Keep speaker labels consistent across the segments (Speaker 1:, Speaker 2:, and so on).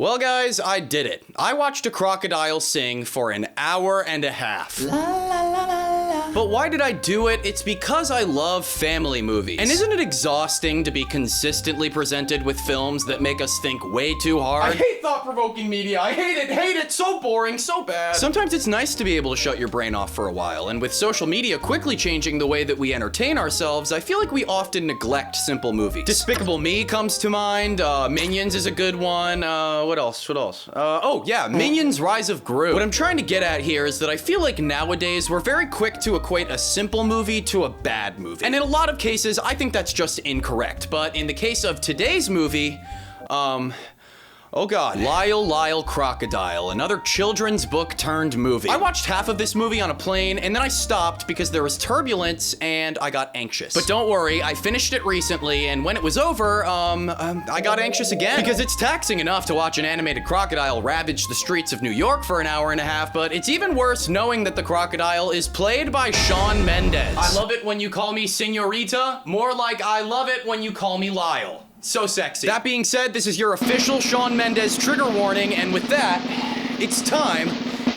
Speaker 1: Well guys, I did it. I watched a crocodile sing for an hour and a half. La, la, la, la. But why did I do it? It's because I love family movies. And isn't it exhausting to be consistently presented with films that make us think way too hard? I hate thought-provoking media. I hate it, so boring, so bad. Sometimes it's nice to be able to shut your brain off for a while, and with social media quickly changing the way that we entertain ourselves, I feel like we often neglect simple movies. Despicable Me comes to mind, Minions is a good one, what else? Oh yeah, Minions Rise of Gru. What I'm trying to get at here is that I feel like nowadays we're very quick to equate a simple movie to a bad movie. And in a lot of cases, I think that's just incorrect. But in the case of today's movie, oh god. Lyle, Crocodile, another children's book turned movie. I watched half of this movie on a plane, and then I stopped because there was turbulence and I got anxious. But don't worry, I finished it recently, and when it was over, I got anxious again. Because it's taxing enough to watch an animated crocodile ravage the streets of New York for an hour and a half, but it's even worse knowing that the crocodile is played by Shawn Mendes. I love it when you call me Senorita, more like I love it when you call me Lyle. So sexy. That being said, this is your official Shawn Mendes trigger warning, and with that, it's time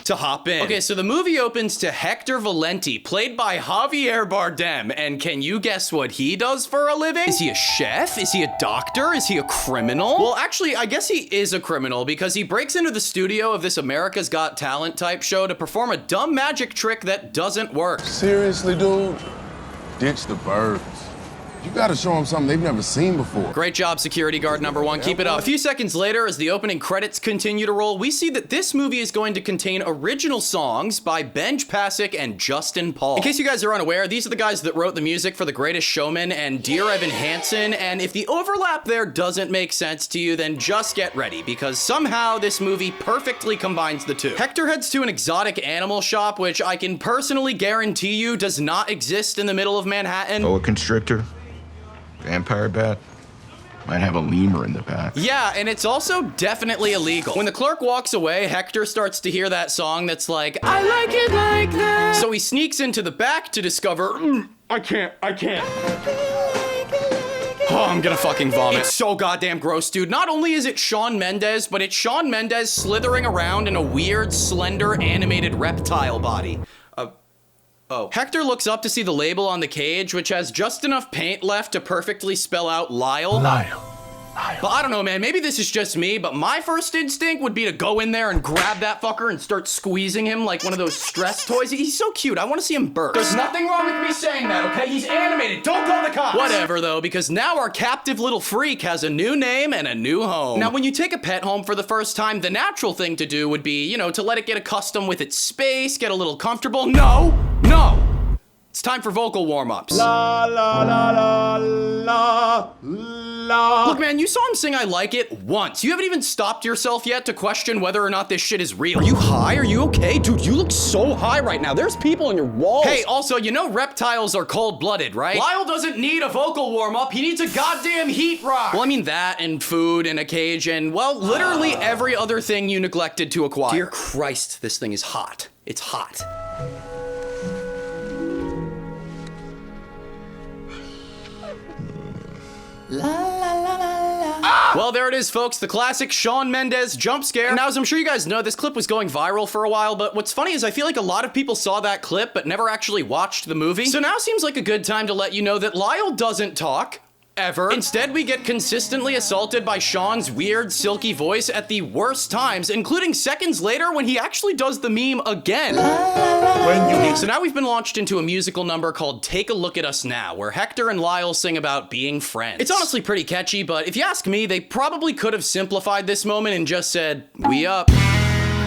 Speaker 1: to hop in. Okay, so the movie opens to Hector Valenti, played by Javier Bardem, and can you guess what he does for a living? Is he a chef? Is he a doctor? Is he a criminal? Well, actually, I guess he is a criminal because he breaks into the studio of this America's Got Talent type show to perform a dumb magic trick that doesn't work.
Speaker 2: Seriously, dude? Ditch the birds. You gotta show them something they've never seen before.
Speaker 1: Great job, security guard number one. Keep it up. A few seconds later, as the opening credits continue to roll, we see that this movie is going to contain original songs by Benj Pasek and Justin Paul. In case you guys are unaware, these are the guys that wrote the music for The Greatest Showman and Dear Evan Hansen, and if the overlap there doesn't make sense to you, then just get ready, because somehow this movie perfectly combines the two. Hector heads to an exotic animal shop, which I can personally guarantee you does not exist in the middle of Manhattan.
Speaker 3: Boa constrictor. Vampire bat. Might have a lemur in the back.
Speaker 1: Yeah, and it's also definitely illegal. When the clerk walks away, Hector starts to hear that song that's like, I like it like that. So he sneaks into the back to discover, I can't. Oh, I'm gonna fucking vomit. It's so goddamn gross, dude. Not only is it Shawn Mendes, but it's Shawn Mendes slithering around in a weird, slender, animated reptile body. Oh. Hector looks up to see the label on the cage, which has just enough paint left to perfectly spell out Lyle.
Speaker 2: Lyle.
Speaker 1: But I don't know, man, maybe this is just me, but my first instinct would be to go in there and grab that fucker and start squeezing him like one of those stress toys. He's so cute, I want to see him burst. There's nothing wrong with me saying that, okay? He's animated, don't call the cops! Whatever, though, because now our captive little freak has a new name and a new home. Now, when you take a pet home for the first time, the natural thing to do would be, you know, to let it get accustomed with its space, get a little comfortable. No! It's time for vocal warm-ups. La, la, la, la, la, la. Look, man, you saw him sing I Like It once. You haven't even stopped yourself yet to question whether or not this shit is real. Are you high? Are you okay? Dude, you look so high right now. There's people on your walls. Hey, also, you know reptiles are cold-blooded, right? Lyle doesn't need a vocal warm-up. He needs a goddamn heat rock. Well, I mean that and food and a cage and, well, literally every other thing you neglected to acquire. Dear Christ, this thing is hot. It's hot. La, la, la, la, la. Well, there it is, folks, the classic Shawn Mendes jump scare. Now, as I'm sure you guys know, this clip was going viral for a while, but what's funny is I feel like a lot of people saw that clip but never actually watched the movie. So now seems like a good time to let you know that Lyle doesn't talk. Ever. Instead, we get consistently assaulted by Shawn's weird, silky voice at the worst times, including seconds later when he actually does the meme again. So now we've been launched into a musical number called Take a Look at Us Now, where Hector and Lyle sing about being friends. It's honestly pretty catchy, but if you ask me, they probably could have simplified this moment and just said, we up.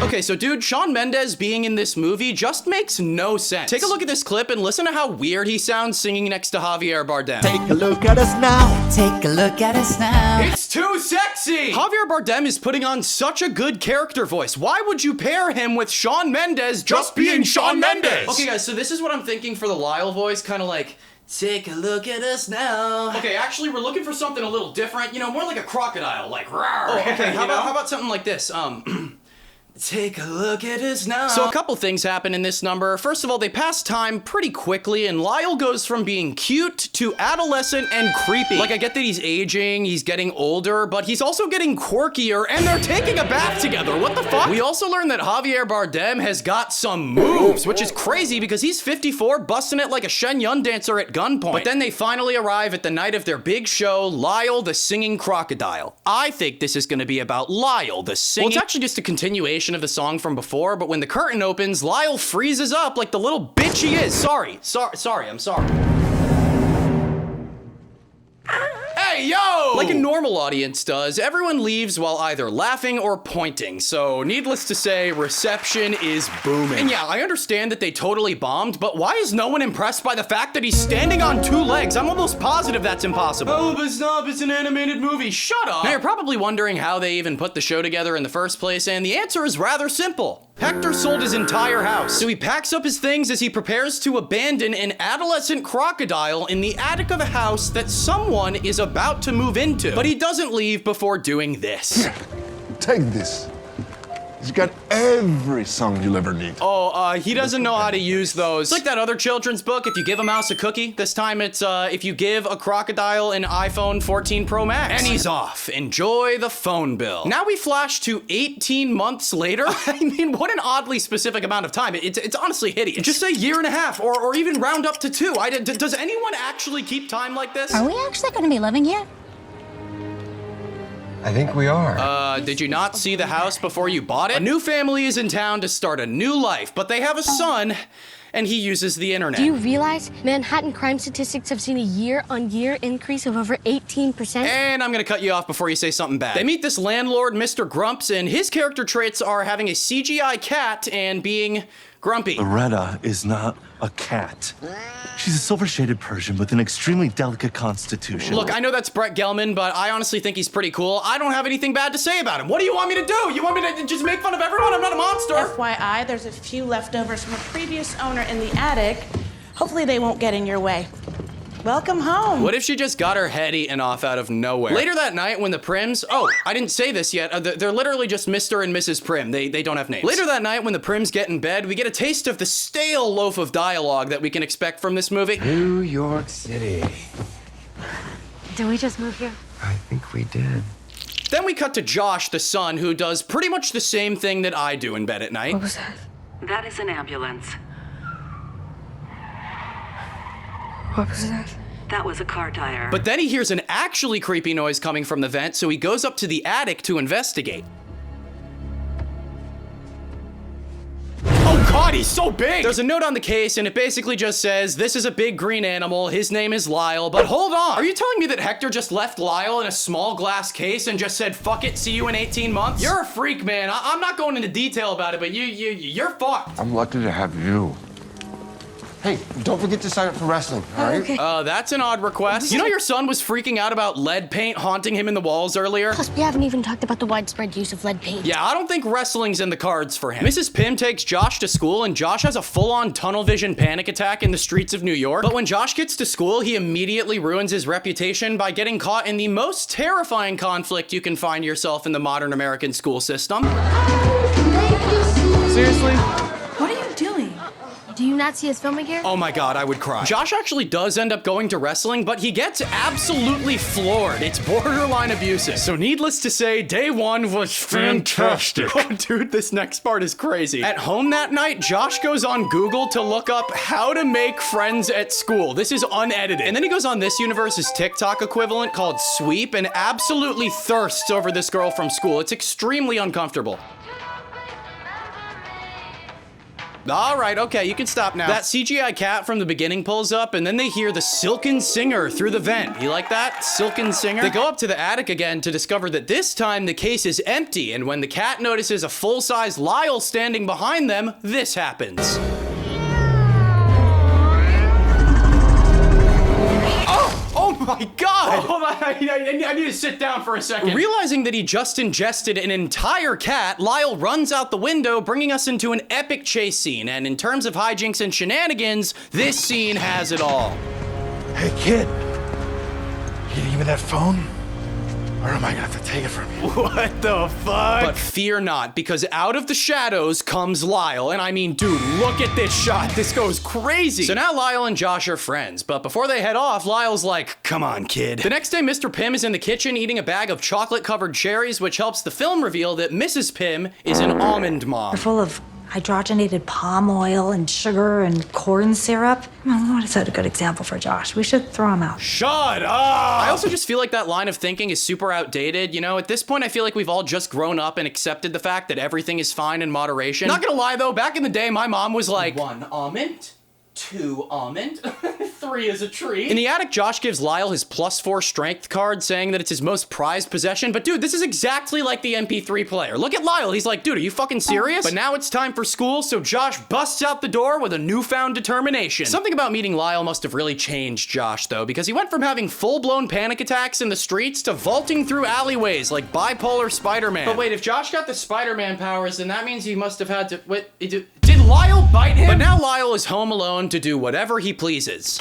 Speaker 1: Okay, so dude, Shawn Mendes being in this movie just makes no sense. Take a look at this clip and listen to how weird he sounds singing next to Javier Bardem.
Speaker 4: Take a look at us now. Take a look at us now.
Speaker 1: It's too sexy! Javier Bardem is putting on such a good character voice. Why would you pair him with Shawn Mendes just being Shawn Mendes? Okay, guys, so this is what I'm thinking for the Lyle voice, kind of like, take a look at us now. Okay, actually, we're looking for something a little different. You know, more like a crocodile, like, rawr. Oh, okay, how about something like this? Take a look at us now. So a couple things happen in this number. First of all, they pass time pretty quickly, and Lyle goes from being cute to adolescent and creepy. Like, I get that he's aging, he's getting older, but he's also getting quirkier, and they're taking a bath together. What the fuck? We also learn that Javier Bardem has got some moves, which is crazy because he's 54, busting it like a Shen Yun dancer at gunpoint. But then they finally arrive at the night of their big show, Lyle the Singing Crocodile. I think this is gonna be about Lyle the singing... Well, it's actually just a continuation of the song from before, but when the curtain opens, Lyle freezes up like the little bitch he is. Sorry, I'm sorry. Hey, yo! Like a normal audience does, everyone leaves while either laughing or pointing, so needless to say, reception is booming. And yeah, I understand that they totally bombed, but why is no one impressed by the fact that he's standing on 2 legs? I'm almost positive that's impossible. Oh, but stop, it's an animated movie, shut up! Now you're probably wondering how they even put the show together in the first place, and the answer is rather simple. Hector sold his entire house, so he packs up his things as he prepares to abandon an adolescent crocodile in the attic of a house that someone is about to move into. But he doesn't leave before doing this.
Speaker 2: Take this. It's got every song you'll ever need.
Speaker 1: Oh, he doesn't know how to use those. It's like that other children's book, If You Give a Mouse a Cookie. This time it's, if you give a crocodile an iPhone 14 Pro Max. And he's off. Enjoy the phone bill. Now we flash to 18 months later. I mean, what an oddly specific amount of time. It's honestly hideous. Just say 1.5 years, or even round up to 2. Does anyone actually keep time like this?
Speaker 5: Are we actually going to be living here?
Speaker 3: I think we are.
Speaker 1: Did you not see the house before you bought it? A new family is in town to start a new life, but they have a son, and he uses the internet.
Speaker 6: Do you realize Manhattan crime statistics have seen a year-on-year increase of over 18%?
Speaker 1: And I'm gonna cut you off before you say something bad. They meet this landlord, Mr. Grumps, and his character traits are having a CGI cat and being grumpy.
Speaker 7: Loretta is not a cat. She's a silver-shaded Persian with an extremely delicate constitution.
Speaker 1: Look, I know that's Brett Gelman, but I honestly think he's pretty cool. I don't have anything bad to say about him. What do you want me to do? You want me to just make fun of everyone? I'm not a monster.
Speaker 8: FYI, there's a few leftovers from a previous owner in the attic. Hopefully they won't get in your way. Welcome home.
Speaker 1: What if she just got her head eaten off out of nowhere? Later that night when the Prims, oh, I didn't say this yet, they're literally just Mr. and Mrs. Prim. They don't have names. Later that night when the Prims get in bed, we get a taste of the stale loaf of dialogue that we can expect from this movie.
Speaker 3: New York City.
Speaker 6: Did we just move here?
Speaker 3: I think we did.
Speaker 1: Then we cut to Josh, the son, who does pretty much the same thing that I do in bed at night.
Speaker 6: What was that?
Speaker 9: That is an ambulance.
Speaker 6: What was that?
Speaker 9: That was a car tire.
Speaker 1: But then he hears an actually creepy noise coming from the vent, so he goes up to the attic to investigate. Oh God, he's so big! There's a note on the case, and it basically just says, this is a big green animal, his name is Lyle, but hold on! Are you telling me that Hector just left Lyle in a small glass case and just said, fuck it, see you in 18 months? You're a freak, man. I'm not going into detail about it, but you're fucked.
Speaker 2: I'm lucky to have you. Hey, don't forget to sign up for wrestling, all right?
Speaker 6: Okay.
Speaker 1: That's an odd request. You know your son was freaking out about lead paint haunting him in the walls earlier?
Speaker 6: Plus, we haven't even talked about the widespread use of lead paint.
Speaker 1: Yeah, I don't think wrestling's in the cards for him. Mrs. Pym takes Josh to school, and Josh has a full-on tunnel vision panic attack in the streets of New York. But when Josh gets to school, he immediately ruins his reputation by getting caught in the most terrifying conflict you can find yourself in the modern American school system.
Speaker 8: Seriously?
Speaker 6: What are you doing? Do you not see us filming here?
Speaker 1: Oh my God, I would cry. Josh actually does end up going to wrestling, but he gets absolutely floored. It's borderline abusive. So needless to say, day one was fantastic. Oh dude, this next part is crazy. At home that night, Josh goes on Google to look up how to make friends at school. This is unedited. And then he goes on this universe's TikTok equivalent called Sweep and absolutely thirsts over this girl from school. It's extremely uncomfortable. All right, okay, you can stop now. That CGI cat from the beginning pulls up, and then they hear the silken singer through the vent. You like that? Silken singer? They go up to the attic again to discover that this time the case is empty, and when the cat notices a full-size Lyle standing behind them, this happens. Oh my God! Hold on, I need to sit down for a second. Realizing that he just ingested an entire cat, Lyle runs out the window, bringing us into an epic chase scene. And in terms of hijinks and shenanigans, this scene has it all.
Speaker 7: Hey, kid. You gonna give me that phone? or am I gonna have to take it from you?
Speaker 1: What the fuck? But fear not, because out of the shadows comes Lyle. And I mean, dude, look at this shot. This goes crazy. So now Lyle and Josh are friends, but before they head off, Lyle's like, come on, kid. The next day, Mr. Pim is in the kitchen eating a bag of chocolate-covered cherries, which helps the film reveal that Mrs. Pim is an almond mom.
Speaker 5: They're full of hydrogenated palm oil and sugar and corn syrup. What is that a good example for Josh? We should throw him out.
Speaker 1: Shut up! I also just feel like that line of thinking is super outdated. You know, at this point, I feel like we've all just grown up and accepted the fact that everything is fine in moderation. Not gonna lie though, back in the day, my mom was like, 1 almond, 2 almond, 3 is a tree. In the attic, Josh gives Lyle his +4 strength card, saying that it's his most prized possession. But dude, this is exactly like the MP3 player. Look at Lyle. He's like, dude, are you fucking serious? But now it's time for school, so Josh busts out the door with a newfound determination. Something about meeting Lyle must have really changed Josh, though, because he went from having full-blown panic attacks in the streets to vaulting through alleyways like bipolar Spider-Man. But wait, if Josh got the Spider-Man powers, then that means he must have had to... Wait, did Lyle bite him? But now Lyle is home alone to do whatever he pleases.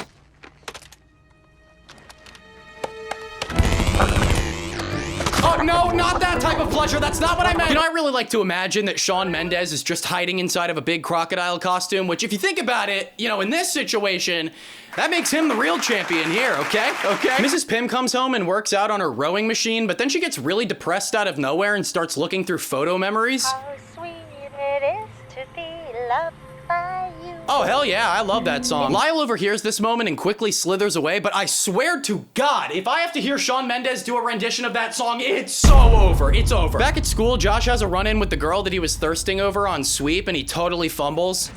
Speaker 1: Oh, no, not that type of pleasure. That's not what I meant. You know, I really like to imagine that Shawn Mendes is just hiding inside of a big crocodile costume, which if you think about it, you know, in this situation, that makes him the real champion here, okay? Okay. Mrs. Pim comes home and works out on her rowing machine, but then she gets really depressed out of nowhere and starts looking through photo memories.
Speaker 10: How sweet it is to be loved by you.
Speaker 1: Oh, hell yeah, I love that song. Lyle overhears this moment and quickly slithers away, but I swear to God, if I have to hear Shawn Mendes do a rendition of that song, it's so over. It's over. Back at school, Josh has a run-in with the girl that he was thirsting over on sweep, and he totally fumbles.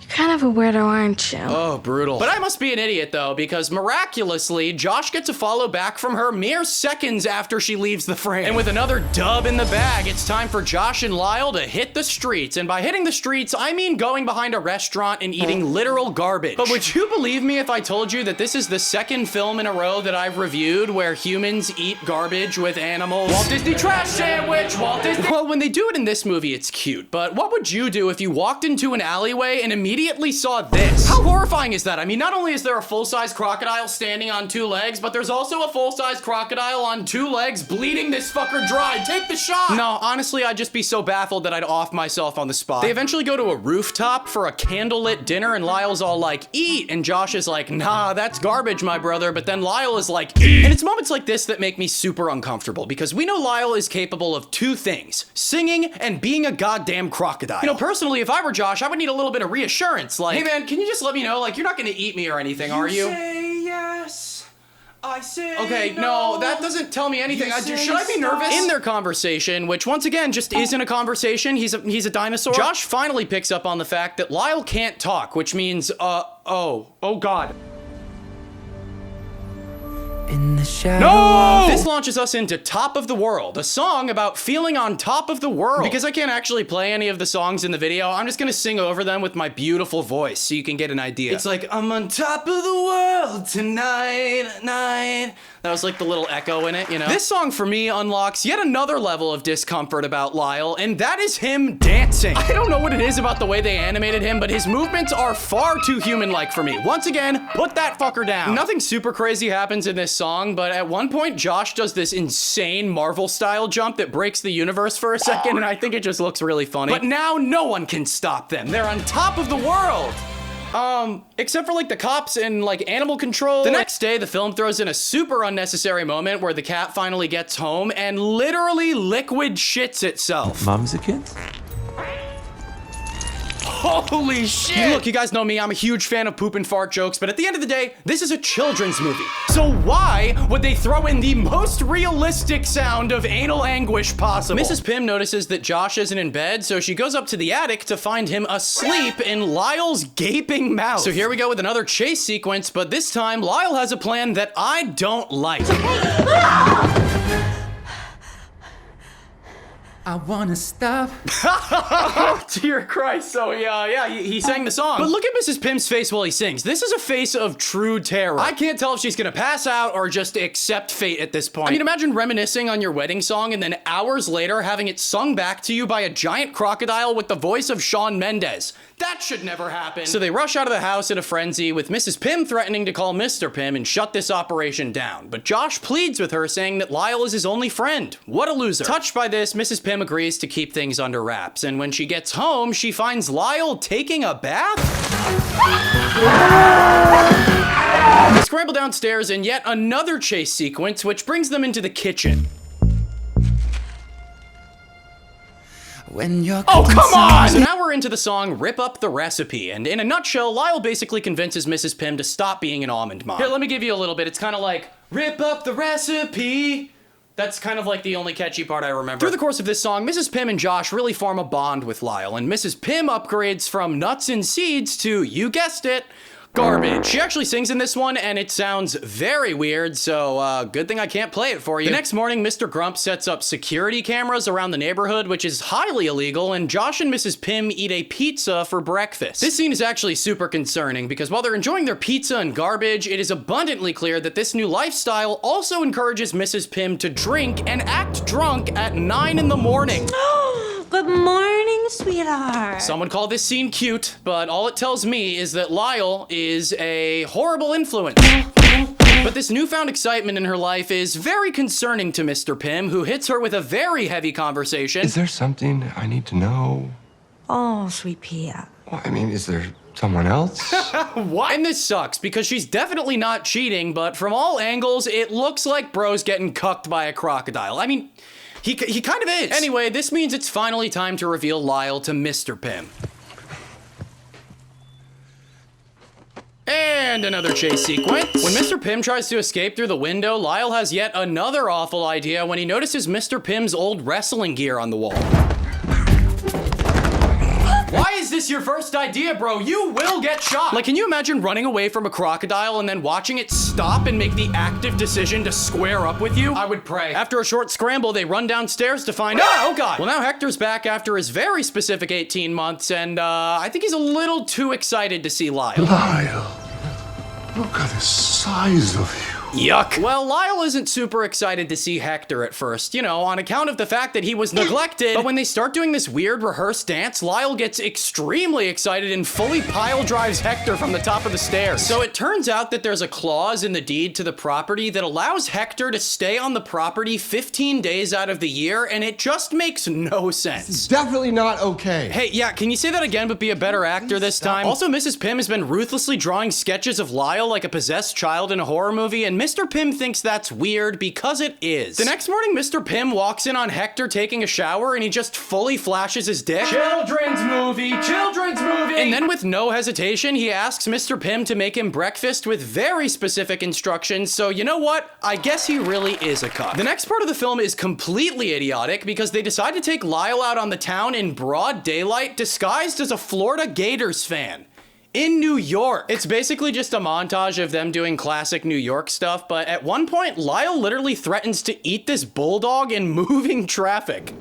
Speaker 6: Kind of a weirdo, aren't you?
Speaker 1: Oh, brutal. But I must be an idiot, though, because miraculously, Josh gets a follow back from her mere seconds after she leaves the frame. And with another dub in the bag, it's time for Josh and Lyle to hit the streets. And by hitting the streets, I mean going behind a restaurant and eating literal garbage. But would you believe me if I told you that this is the second film in a row that I've reviewed where humans eat garbage with animals? Walt Disney trash sandwich, Walt Disney. Well, when they do it in this movie, it's cute. But what would you do if you walked into an alleyway and immediately saw this? How horrifying is that? I mean, not only is there a full-size crocodile standing on 2 legs, but there's also a full-size crocodile on 2 legs bleeding this fucker dry. Take the shot! No, honestly, I'd just be so baffled that I'd off myself on the spot. They eventually go to a rooftop for a candlelit dinner, and Lyle's all like, eat! And Josh is like, nah, that's garbage, my brother. But then Lyle is like, eat! And it's moments like this that make me super uncomfortable, because we know Lyle is capable of 2 things: singing and being a goddamn crocodile. You know, personally, if I were Josh, I would need a little bit of reassurance. Like, hey man, can you just let me know, like, you're not gonna eat me or anything, are you?
Speaker 11: Say yes. I say
Speaker 1: okay,
Speaker 11: no.
Speaker 1: no, that doesn't tell me anything. Should I be nervous? In their conversation, which once again just isn't a conversation, he's a dinosaur. Josh finally picks up on the fact that Lyle can't talk, which means, oh God.
Speaker 11: In the shadow.
Speaker 1: No! This launches us into Top of the World, a song about feeling on top of the world. Because I can't actually play any of the songs in the video, I'm just gonna sing over them with my beautiful voice so you can get an idea. It's like, I'm on top of the world tonight. That was like the little echo in it, you know? This song for me unlocks yet another level of discomfort about Lyle, and that is him dancing. I don't know what it is about the way they animated him, but his movements are far too human-like for me. Once again, put that fucker down. Nothing super crazy happens in this song, but at one point, Josh does this insane Marvel-style jump that breaks the universe for a second, and I think it just looks really funny. But now no one can stop them. They're on top of the world. Except for like the cops and like animal control. The next day, the film throws in a super unnecessary moment where the cat finally gets home and literally liquid shits itself.
Speaker 11: Mom's a kid?
Speaker 1: Holy shit! Look, you guys know me, I'm a huge fan of poop and fart jokes, but at the end of the day, this is a children's movie. So why would they throw in the most realistic sound of anal anguish possible? Mrs. Pim notices that Josh isn't in bed, so she goes up to the attic to find him asleep in Lyle's gaping mouth. So here we go with another chase sequence, but this time, Lyle has a plan that I don't like.
Speaker 11: I wanna stop.
Speaker 1: Oh, dear Christ. So, he sang the song. But look at Mrs. Pim's face while he sings. This is a face of true terror. I can't tell if she's gonna pass out or just accept fate at this point. I mean, imagine reminiscing on your wedding song and then hours later having it sung back to you by a giant crocodile with the voice of Shawn Mendes. That should never happen. So they rush out of the house in a frenzy, with Mrs. Pim threatening to call Mr. Pim and shut this operation down. But Josh pleads with her, saying that Lyle is his only friend. What a loser. Touched by this, Mrs. Pim agrees to keep things under wraps, and when she gets home, she finds Lyle taking a bath? They scramble downstairs in yet another chase sequence, which brings them into the kitchen.
Speaker 11: When you're
Speaker 1: oh, come on! So now we're into the song Rip Up the Recipe, and in a nutshell, Lyle basically convinces Mrs. Pim to stop being an almond mom. Here, let me give you a little bit. It's kind of like, rip up the recipe. That's kind of like the only catchy part I remember. Through the course of this song, Mrs. Pim and Josh really form a bond with Lyle, and Mrs. Pim upgrades from nuts and seeds to, you guessed it, garbage. She actually sings in this one, and it sounds very weird, so good thing I can't play it for you. The next morning, Mr. Grump sets up security cameras around the neighborhood, which is highly illegal, and Josh and Mrs. Pim eat a pizza for breakfast. This scene is actually super concerning, because while they're enjoying their pizza and garbage, it is abundantly clear that this new lifestyle also encourages Mrs. Pim to drink and act drunk at 9 in the morning.
Speaker 5: Good morning, sweetheart.
Speaker 1: Some would call this scene cute, but all it tells me is that Lyle is a horrible influence. But this newfound excitement in her life is very concerning to Mr. Pim, who hits her with a very heavy conversation.
Speaker 12: Is there something I need to know?
Speaker 5: Oh, sweet Pia.
Speaker 12: Well, I mean, is there someone else?
Speaker 1: What? And this sucks, because she's definitely not cheating, but from all angles, it looks like bro's getting cucked by a crocodile. I mean, he kind of is. Anyway, this means it's finally time to reveal Lyle to Mr. Pim. And another chase sequence. When Mr. Pim tries to escape through the window, Lyle has yet another awful idea when he notices Mr. Pim's old wrestling gear on the wall. Why is this your first idea, bro? You will get shot. Like, can you imagine running away from a crocodile and then watching it stop and make the active decision to square up with you? I would pray. After a short scramble, they run downstairs to find, oh God. Well, now Hector's back after his very specific 18 months, and I think he's a little too excited to see Lyle.
Speaker 2: Lyle, look at the size of you.
Speaker 1: Yuck. Well, Lyle isn't super excited to see Hector at first, you know, on account of the fact that he was neglected. But when they start doing this weird rehearsed dance, Lyle gets extremely excited and fully pile drives Hector from the top of the stairs. So it turns out that there's a clause in the deed to the property that allows Hector to stay on the property 15 days out of the year, and it just makes no sense.
Speaker 12: It's definitely not okay.
Speaker 1: Hey, yeah, can you say that again but be a better actor this time? Also, Mrs. Pim has been ruthlessly drawing sketches of Lyle like a possessed child in a horror movie, and Mr. Pim thinks that's weird because it is. The next morning, Mr. Pim walks in on Hector taking a shower and he just fully flashes his dick. Children's movie! Children's movie! And then with no hesitation, he asks Mr. Pim to make him breakfast with very specific instructions, so you know what? I guess he really is a cuck. The next part of the film is completely idiotic because they decide to take Lyle out on the town in broad daylight disguised as a Florida Gators fan. In New York. It's basically just a montage of them doing classic New York stuff, but at one point, Lyle literally threatens to eat this bulldog in moving traffic.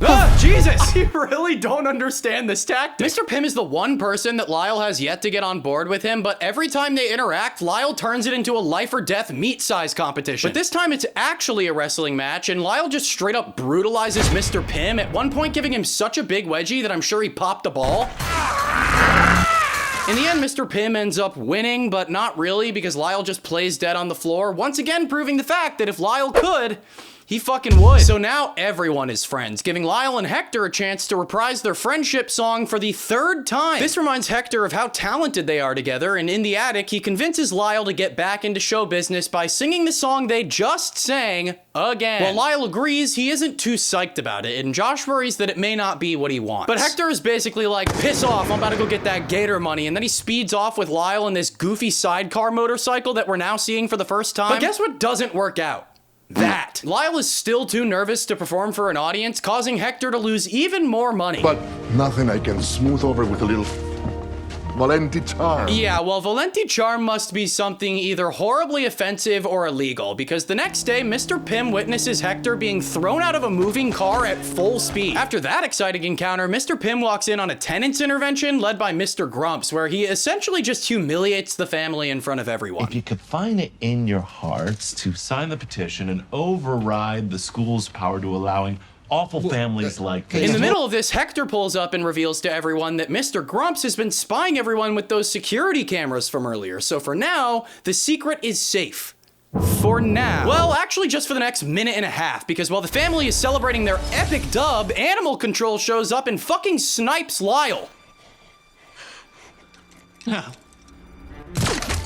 Speaker 1: Ah, Jesus! I really don't understand this tactic. Mr. Pim is the one person that Lyle has yet to get on board with him, but every time they interact, Lyle turns it into a life or death meat size competition. But this time it's actually a wrestling match, and Lyle just straight up brutalizes Mr. Pim, at one point giving him such a big wedgie that I'm sure he popped a ball. In the end, Mr. Pim ends up winning, but not really, because Lyle just plays dead on the floor, once again proving the fact that if Lyle could, he fucking would. So now everyone is friends, giving Lyle and Hector a chance to reprise their friendship song for the third time. This reminds Hector of how talented they are together, and in the attic, he convinces Lyle to get back into show business by singing the song they just sang again. While Lyle agrees, he isn't too psyched about it, and Josh worries that it may not be what he wants. But Hector is basically like, piss off, I'm about to go get that gator money, and then he speeds off with Lyle in this goofy sidecar motorcycle that we're now seeing for the first time. But guess what doesn't work out? That. Lyle is still too nervous to perform for an audience, causing Hector to lose even more money.
Speaker 2: But nothing I can smooth over with a little Valenti charm.
Speaker 1: Yeah, well, Valenti charm must be something either horribly offensive or illegal, because the next day, Mr. Pim witnesses Hector being thrown out of a moving car at full speed. After that exciting encounter, Mr. Pim walks in on a tenant's intervention led by Mr. Grumps, where he essentially just humiliates the family in front of everyone.
Speaker 7: If you could find it in your hearts to sign the petition and override the school's power to allowing awful families like this.
Speaker 1: In the middle of this, Hector pulls up and reveals to everyone that Mr. Grumps has been spying everyone with those security cameras from earlier. So for now, the secret is safe. For now. Well, actually just for the next minute and a half, because while the family is celebrating their epic dub, Animal Control shows up and fucking snipes Lyle.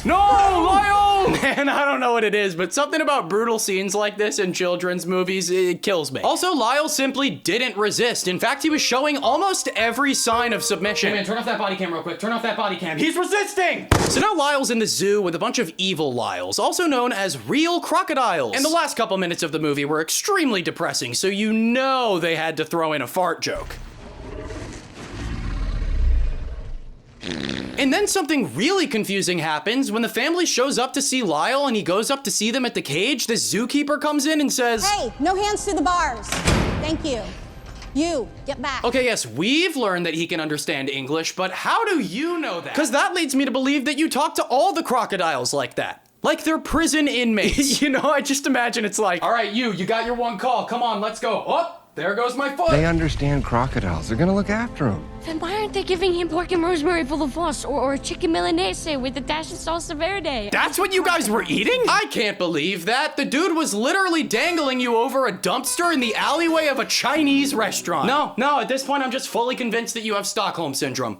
Speaker 1: No, Lyle! Man, I don't know what it is, but something about brutal scenes like this in children's movies, it kills me. Also, Lyle simply didn't resist. In fact, he was showing almost every sign of submission. Hey man, turn off that body cam real quick. Turn off that body cam. He's resisting! So now Lyle's in the zoo with a bunch of evil Lyles, also known as real crocodiles. And the last couple minutes of the movie were extremely depressing, so you know they had to throw in a fart joke. And then something really confusing happens when the family shows up to see Lyle and he goes up to see them at the cage. This zookeeper comes in and says,
Speaker 13: "Hey, no hands to the bars. Thank you. You, get back."
Speaker 1: Okay, yes, we've learned that he can understand English, but how do you know that? Because that leads me to believe that you talk to all the crocodiles like that. Like they're prison inmates. You know, I just imagine it's like, all right, you got your one call. Come on, let's go. Oh, there goes my foot.
Speaker 12: They understand crocodiles. They're gonna look after him.
Speaker 6: Then why aren't they giving him pork and rosemary full of sauce or chicken milanese with a dash of salsa verde?
Speaker 1: That's what you guys were eating? I can't believe that. The dude was literally dangling you over a dumpster in the alleyway of a Chinese restaurant. No, at this point I'm just fully convinced that you have Stockholm Syndrome.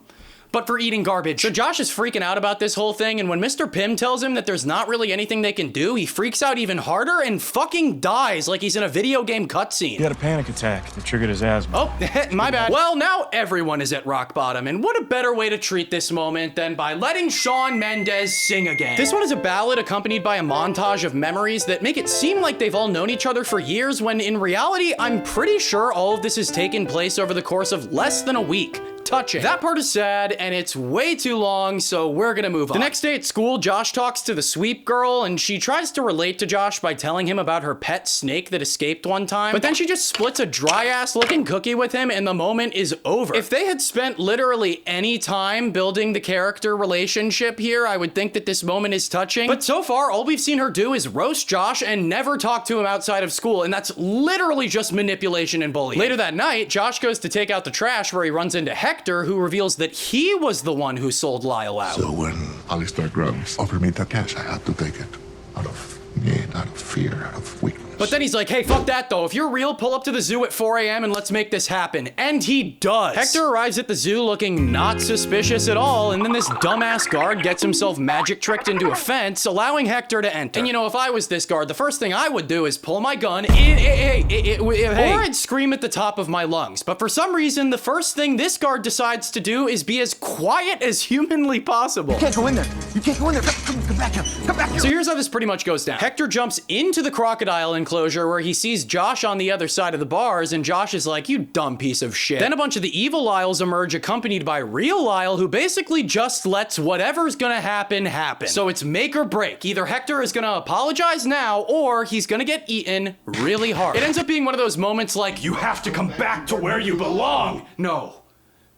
Speaker 1: But for eating garbage. So Josh is freaking out about this whole thing, and when Mr. Pim tells him that there's not really anything they can do, he freaks out even harder and fucking dies like he's in a video game cutscene.
Speaker 14: He had a panic attack that triggered his asthma.
Speaker 1: Oh, my bad. Well, now everyone is at rock bottom, and what a better way to treat this moment than by letting Shawn Mendes sing again. This one is a ballad accompanied by a montage of memories that make it seem like they've all known each other for years, when in reality, I'm pretty sure all of this has taken place over the course of less than a week. Touching. That part is sad, and it's way too long, so we're gonna move on. The next day at school, Josh talks to the sweep girl, and she tries to relate to Josh by telling him about her pet snake that escaped one time, but then she just splits a dry-ass looking cookie with him, and the moment is over. If they had spent literally any time building the character relationship here, I would think that this moment is touching, but so far, all we've seen her do is roast Josh and never talk to him outside of school, and that's literally just manipulation and bullying. Later that night, Josh goes to take out the trash where he runs into Hector, who reveals that he was the one who sold Lyle out.
Speaker 2: So when Alistair Grubbs offered me that cash, I had to take it. Out of need, out of fear, out of weakness.
Speaker 1: But then he's like, hey, fuck that though. If you're real, pull up to the zoo at 4 a.m. and let's make this happen. And he does. Hector arrives at the zoo looking not suspicious at all, and then this dumbass guard gets himself magic tricked into a fence, allowing Hector to enter. And you know, if I was this guard, the first thing I would do is pull my gun or I'd scream at the top of my lungs. But for some reason, the first thing this guard decides to do is be as quiet as humanly possible.
Speaker 11: You can't go in there. You can't go in there. Come back here. Come back here.
Speaker 1: So here's how this pretty much goes down. Hector jumps into the crocodile enclosure where he sees Josh on the other side of the bars, and Josh is like, you dumb piece of shit. Then a bunch of the evil Lyles emerge, accompanied by real Lyle, who basically just lets whatever's gonna happen, happen. So it's make or break. Either Hector is gonna apologize now, or he's gonna get eaten really hard. It ends up being one of those moments like, you have to come back to where you belong. No.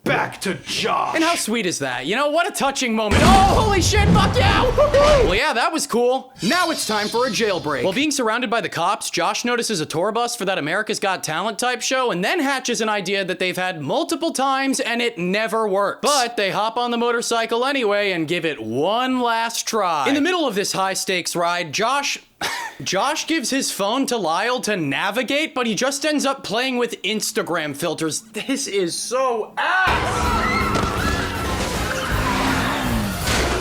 Speaker 1: Back to Josh. And how sweet is that? You know, what a touching moment. Oh, holy shit, fuck yeah! Well, yeah, that was cool. Now it's time for a jailbreak. While being surrounded by the cops, Josh notices a tour bus for that America's Got Talent type show, and then hatches an idea that they've had multiple times, and it never works. But they hop on the motorcycle anyway and give it one last try. In the middle of this high-stakes ride, Josh gives his phone to Lyle to navigate, but he just ends up playing with Instagram filters. This is so ass!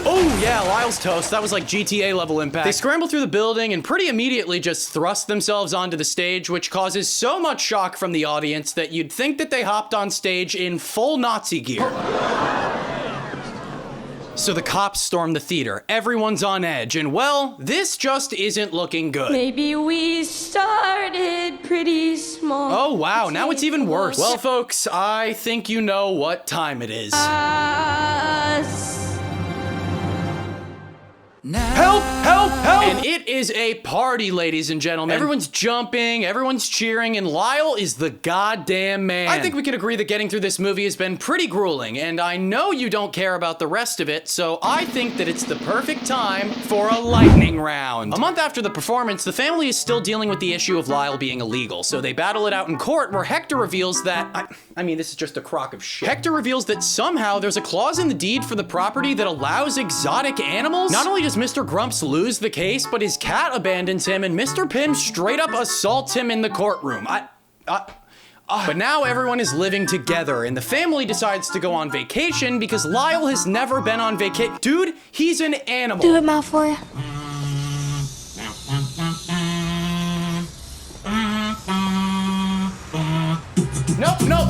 Speaker 1: Oh yeah, Lyle's toast. That was like GTA level impact. They scramble through the building and pretty immediately just thrust themselves onto the stage, which causes so much shock from the audience that you'd think that they hopped on stage in full Nazi gear. So the cops storm the theater. Everyone's on edge, and well, this just isn't looking good.
Speaker 6: Maybe we started pretty small.
Speaker 1: Oh wow, now it's even worse. Well folks, I think you know what time it is. Help! Help! Help! And it is a party, ladies and gentlemen. Everyone's jumping, everyone's cheering, and Lyle is the goddamn man. I think we can agree that getting through this movie has been pretty grueling, and I know you don't care about the rest of it, so I think that it's the perfect time for a lightning round. A month after the performance, the family is still dealing with the issue of Lyle being illegal, so they battle it out in court where Hector reveals that, I mean, this is just a crock of shit. Hector reveals that somehow there's a clause in the deed for the property that allows exotic animals. Not only does Mr. Grumps lose the case, but his cat abandons him and Mr. Pim straight up assaults him in the courtroom. But now everyone is living together and the family decides to go on vacation because Lyle has never been on vacation. Dude, he's an animal.
Speaker 6: Do it, Malfoy.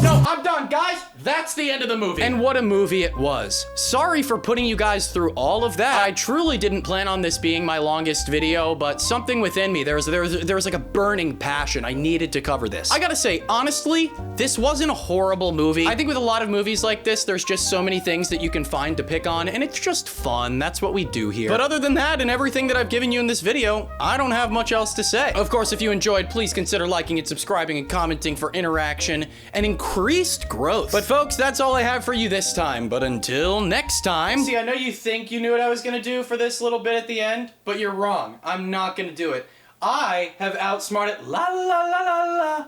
Speaker 1: No, I'm done, guys. That's the end of the movie. And what a movie it was. Sorry for putting you guys through all of that. I truly didn't plan on this being my longest video, but something within me, there was like a burning passion. I needed to cover this. I gotta say, honestly, this wasn't a horrible movie. I think with a lot of movies like this, there's just so many things that you can find to pick on, and it's just fun. That's what we do here. But other than that and everything that I've given you in this video, I don't have much else to say. Of course, if you enjoyed, please consider liking and subscribing and commenting for interaction and increased growth. But folks, that's all I have for you this time. But until next time. See, I know you think you knew what I was gonna do for this little bit at the end, but you're wrong. I'm not gonna do it. I have outsmarted la la la la la